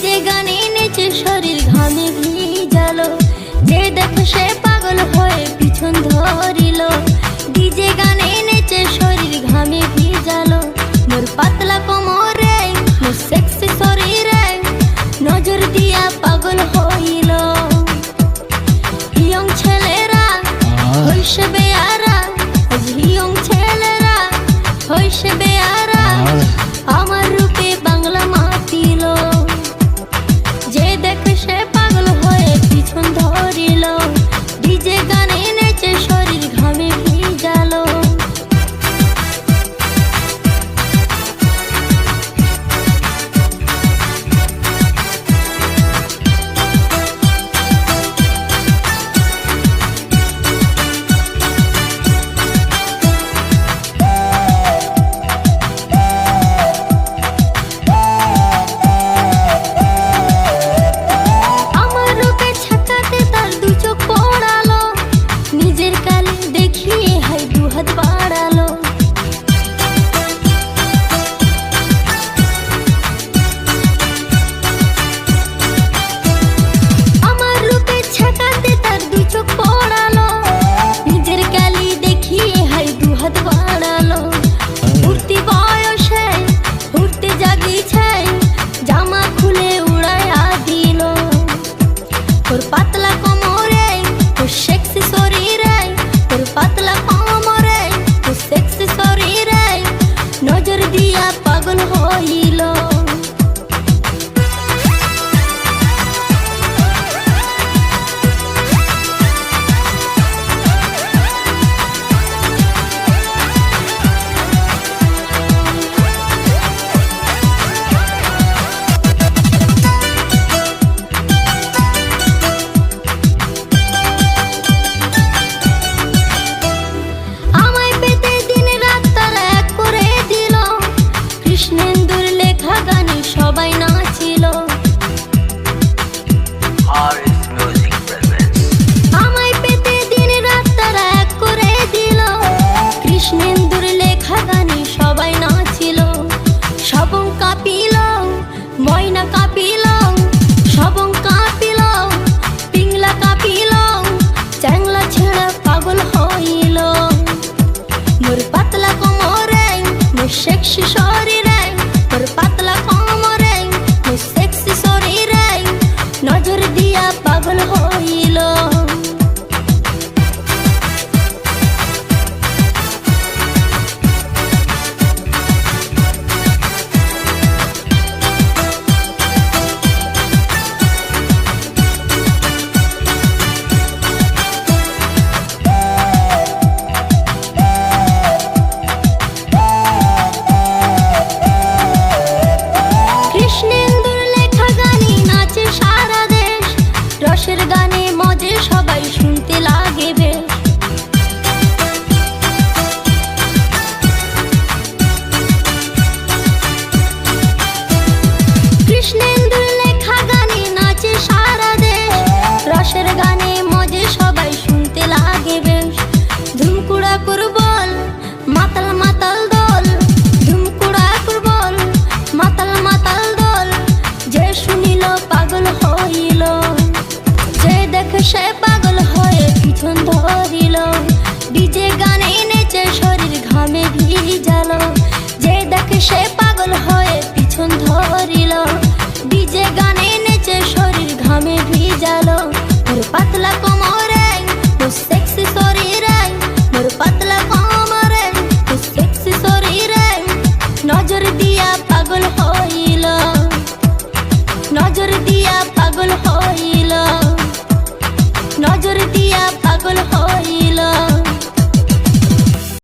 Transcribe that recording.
DJ গানে নেচে শরীর ঘামে ভিজালো, যে দেখো সে পাগল হয়ে পিছন ধরিল। ডিজে গানে নেচে শরীর ঘামে ভিজালো, মোর পাতলা কোমরে মোর সেক্সি শরীরে নজর দিয়া পাগল হইল। ইয়ং ছেলেরা হইছে বেয়ারা, ইয়ং ছেলেরা হইছে বেয়ারা, আমার রূপে বাংলা মাতিল। যে দেখে সে পাগল হয়ে পিছন ধরিল, ডিজে গানে নেচে শরীর ঘামে ভিজালো। পাতলা কোমরে তো সেক্সি শরীরে, তোর পাতলা কোমরে তো সেক্সি শরীরে নজর দিয়া পাগল হইল। সবাই নাচিল, আমায় পেতে দিন রাত তারা এক করে দিল। কৃষ্ণেন্দুর লেখা গানে সবাই নাচিল, সবং কাঁপিল, ময়না কাঁপিল, সবং কাঁপিল, পিংলা কাঁপিল, চ্যাংলা ছেড়া পাগল হইল। মোর পাতলা কোমরে মোর সেক্সি শরীরে, মোর পাতলা কোমরে মোর সেক্সি শরীরে নজর দিয়া পাগল হইল। রসের গানে মজে সবাই শুনতে লাগে বেশ, কৃষ্ণেন্দুর লেখা গানে নাচে সারা দেশ। রসের গানে মজে সবাই শুনতে লাগে বেশ, ধুমকুড়া কুরবল মাতাল মাতাল দল, ধুমকুড়া কুরবল মাতাল মাতাল দল, যে শুনিল পাগল হইল। যে দেখে সে